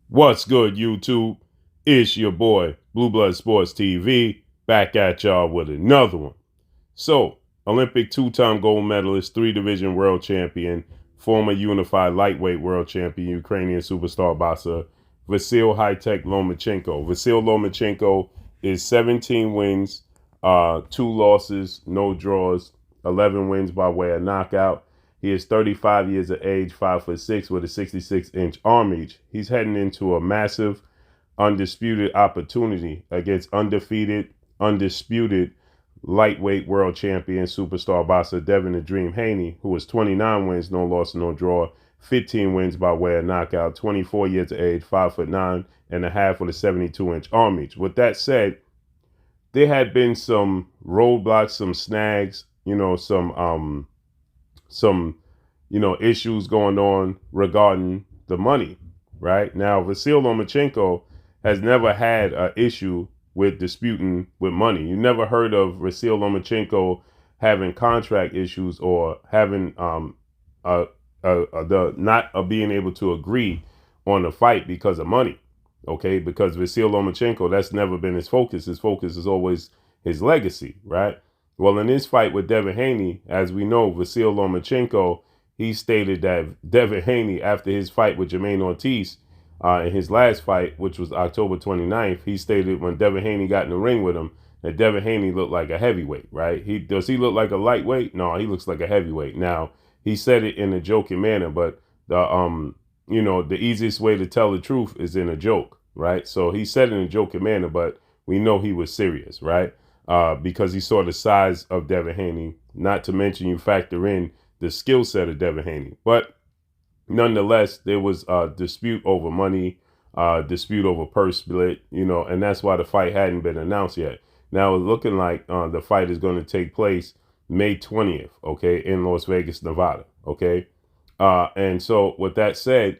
What's good, YouTube? It's your boy, Blue Blood Sports TV, back at y'all with another one. So, Olympic two-time gold medalist, three-division world champion, former unified lightweight world champion, Ukrainian superstar boxer, Vasily High-Tech Lomachenko. Vasily Lomachenko is 17 wins, 2 losses, no draws, 11 wins by way of knockout. He is 35 years of age, 5'6", with a 66-inch arm reach. He's heading into a massive, undisputed opportunity against undisputed lightweight world champion superstar boxer Devin "The Dream" Haney, who is 29 wins, no loss, no draw, 15 wins by way of knockout, 24 years of age, 5'9" and a half with a 72-inch arm reach. With that said, there had been some roadblocks, some snags, some issues going on regarding the money. Right now, Vasily Lomachenko has never had an issue with disputing with money. You never heard of Vasily Lomachenko having contract issues or having the not being able to agree on the fight because of money. Okay, because Vasily Lomachenko, that's never been his focus. His focus is always his legacy, right? Well, in this fight with Devin Haney, as we know, Vasily Lomachenko, he stated that Devin Haney, after his fight with Jermaine Ortiz, in his last fight, which was October 29th, he stated when Devin Haney got in the ring with him that Devin Haney looked like a heavyweight, right? Does he look like a lightweight? No, he looks like a heavyweight. Now, he said it in a joking manner, but the easiest way to tell the truth is in a joke, right? So he said it in a joking manner, but we know he was serious, right? Because he saw the size of Devin Haney, not to mention you factor in the skill set of Devin Haney. But nonetheless, there was a dispute over money, dispute over purse split, and that's why the fight hadn't been announced yet. Now it's looking like the fight is going to take place May 20th, okay, in Las Vegas, Nevada, okay? And so with that said,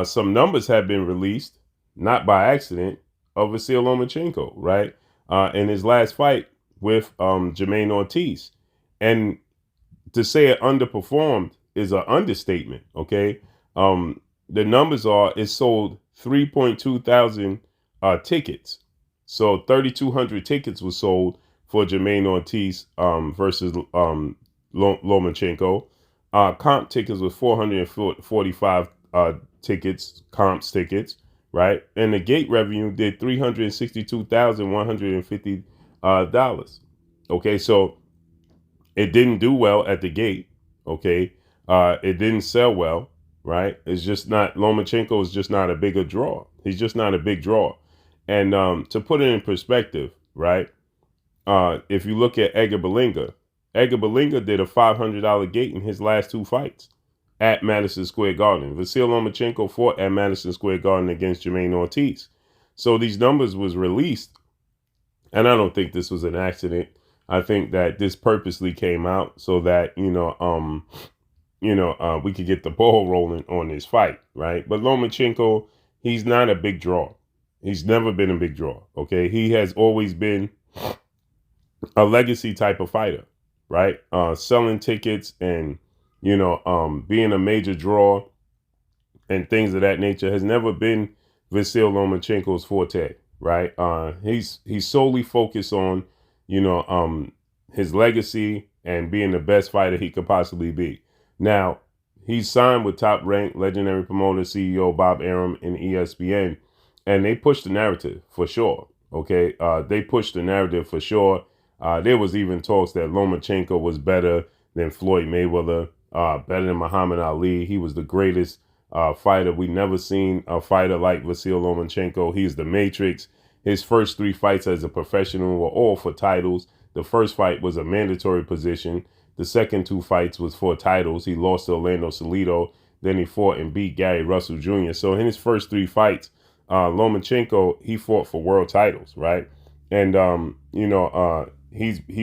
some numbers have been released, not by accident, of Vasily Lomachenko, right? In his last fight with Jermaine Ortiz. And to say it underperformed is an understatement, okay? The numbers are, it sold 3.2 thousand tickets. So 3,200 tickets were sold for Jermaine Ortiz versus Lomachenko. Comp tickets was 445 tickets, comps tickets, right? And the gate revenue did $362,150. Okay, so it didn't do well at the gate. Okay, it didn't sell well, right? It's just not, Lomachenko is just not a bigger draw. He's just not a big draw. And to put it in perspective, right? If you look at Edgar Berlanga did a $500 gate in his last 2 fights at Madison Square Garden. Vasily Lomachenko fought at Madison Square Garden against Jermaine Ortiz. So these numbers was released, and I don't think this was an accident. I think that this purposely came out so that we could get the ball rolling on this fight, right? But Lomachenko, he's not a big draw. He's never been a big draw. Okay, he has always been a legacy type of fighter, right? Selling tickets and being a major draw and things of that nature has never been Vasily Lomachenko's forte, right? He's solely focused on his legacy and being the best fighter he could possibly be. Now, he's signed with top-ranked legendary promoter CEO Bob Arum in ESPN, and they pushed the narrative for sure. Okay, they pushed the narrative for sure. There was even talks that Lomachenko was better than Floyd Mayweather, better than Muhammad Ali. He was the greatest fighter. We never seen a fighter like Vasily Lomachenko. He's the Matrix. His first 3 fights as a professional were all for titles. The first fight was a mandatory position. The second 2 fights was for titles. He lost to Orlando Salido. Then he fought and beat Gary Russell Jr. So in his first 3 fights, Lomachenko, he fought for world titles, right? And he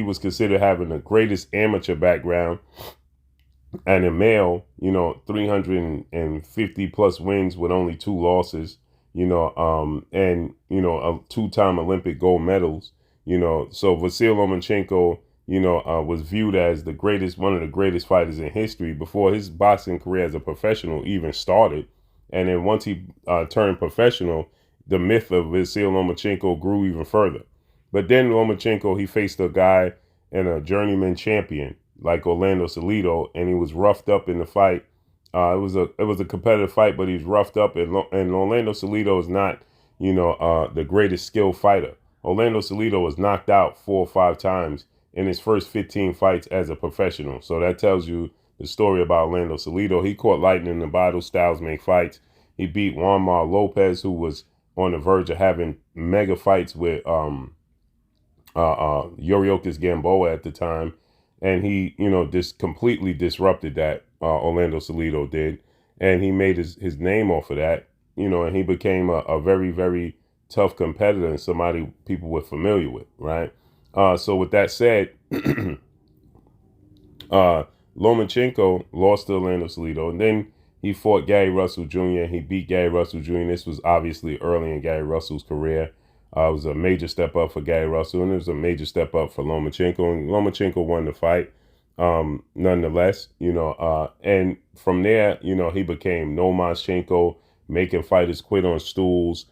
was considered having the greatest amateur background and a male, 350 plus wins with only 2 losses, and a 2-time Olympic gold medals, so Vasily Lomachenko, was viewed as the greatest, one of the greatest fighters in history before his boxing career as a professional even started. And then once he turned professional, the myth of Vasyl Lomachenko grew even further. But then Lomachenko, he faced a guy and a journeyman champion like Orlando Salido, and he was roughed up in the fight. It was a competitive fight, but he was roughed up, and Orlando Salido is not, the greatest skilled fighter. Orlando Salido was knocked out 4 or 5 times in his first 15 fights as a professional. So that tells you the story about Orlando Salido. He caught lightning in the bottle. Styles make fights. He beat Juan Mar Lopez, who was on the verge of having mega fights with Yuriorkis Gamboa at the time. And he, just completely disrupted that, Orlando Salido did. And he made his name off of that, and he became a very, very tough competitor and somebody people were familiar with, right? So with that said, Lomachenko lost to Orlando Salido, and then he fought Gary Russell Jr. He beat Gary Russell Jr. This was obviously early in Gary Russell's career. It was a major step up for Gary Russell, and it was a major step up for Lomachenko. And Lomachenko won the fight, nonetheless. And from there, he became Lomachenko, making fighters quit on stools.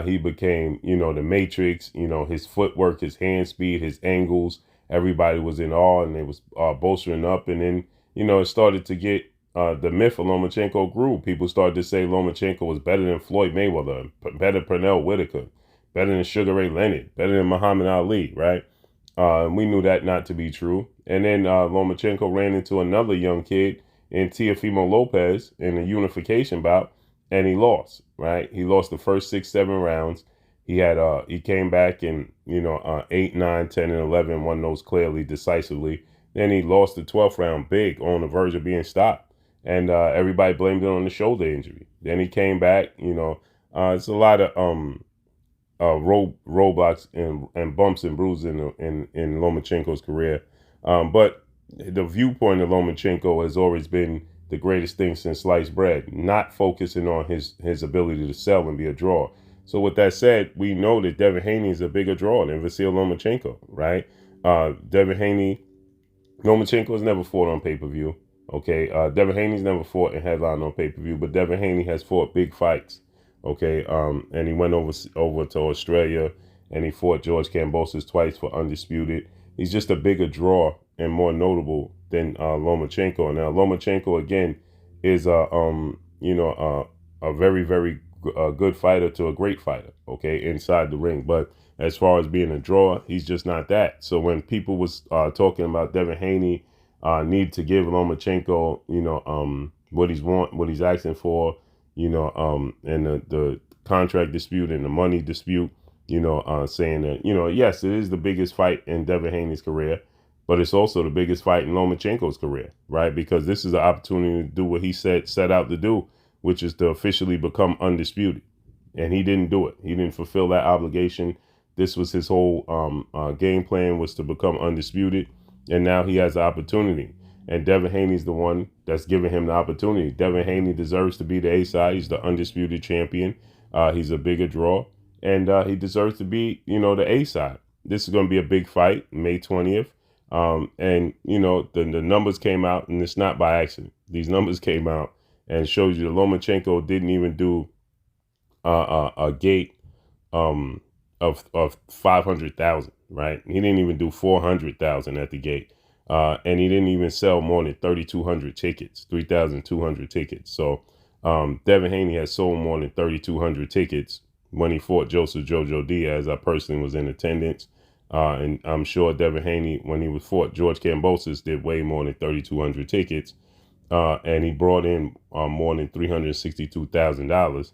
He became, the Matrix. His footwork, his hand speed, his angles. Everybody was in awe, and it was bolstering up. And then, it started to get the myth of Lomachenko grew. People started to say Lomachenko was better than Floyd Mayweather, better than Pernell Whitaker, better than Sugar Ray Leonard, better than Muhammad Ali, right? We knew that not to be true. And then Lomachenko ran into another young kid in Teofimo Lopez in a unification bout, and he lost, right? He lost the first 6, 7 rounds. He came back in, 8, 9, 10, and 11, won those clearly, decisively. Then he lost the 12th round big on the verge of being stopped. And everybody blamed it on the shoulder injury. Then he came back, it's a lot of roadblocks and bumps and bruises in Lomachenko's career. But the viewpoint of Lomachenko has always been the greatest thing since sliced bread, not focusing on his ability to sell and be a draw. So with that said, we know that Devin Haney is a bigger draw than Vasyl Lomachenko, right? Devin Haney, Lomachenko has never fought on pay-per-view, okay? Devin Haney's never fought and headline on pay-per-view, but Devin Haney has fought big fights, okay? And he went over to Australia, and he fought George Kambosos twice for Undisputed. He's just a bigger draw and more notable than Lomachenko. Now, Lomachenko, again, is a very, very good fighter to a great fighter, okay, inside the ring. But as far as being a draw, he's just not that. So when people was talking about Devin Haney need to give Lomachenko, what he's asking for, and the contract dispute and the money dispute, saying that, yes, it is the biggest fight in Devin Haney's career, but it's also the biggest fight in Lomachenko's career, right? Because this is an opportunity to do what he set out to do, which is to officially become undisputed. And he didn't do it. He didn't fulfill that obligation. This was his whole game plan, was to become undisputed. And now he has the opportunity. And Devin Haney's the one that's giving him the opportunity. Devin Haney deserves to be the A side. He's the undisputed champion. He's a bigger draw. And he deserves to be, the A side. This is going to be a big fight, May 20th. And, the numbers came out, and it's not by accident. These numbers came out and shows you that Lomachenko didn't even do a gate of 500,000, right? He didn't even do 400,000 at the gate. And he didn't even sell more than 3,200 tickets, 3,200 tickets. So Devin Haney has sold more than 3,200 tickets when he fought Joseph Jojo Diaz. I personally was in attendance. And I'm sure Devin Haney, when he fought George Kambosos, did way more than 3,200 tickets. And he brought in more than $362,000.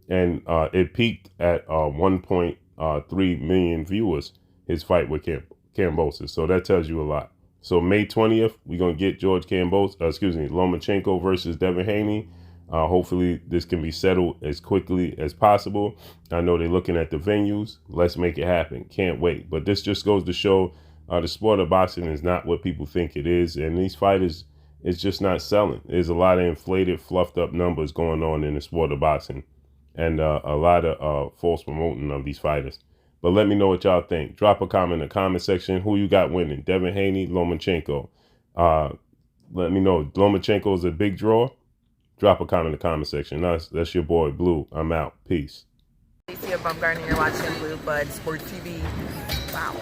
And it peaked at 1.3 million viewers, his fight with Kambosos. So that tells you a lot. So May 20th, we're going to get Lomachenko versus Devin Haney. Hopefully this can be settled as quickly as possible. I know they're looking at the venues. Let's make it happen. Can't wait. But this just goes to show the sport of boxing is not what people think it is. And these fighters, it's just not selling. There's a lot of inflated, fluffed up numbers going on in the sport of boxing. And a lot of false promoting of these fighters. But let me know what y'all think. Drop a comment in the comment section. Who you got winning? Devin Haney, Lomachenko. Let me know. Lomachenko is a big draw. drop a comment in the comment section. That's your boy Blue. I'm out. Peace. Stacey of Bumgarner, you're watching Blue Blood Sports TV. Wow.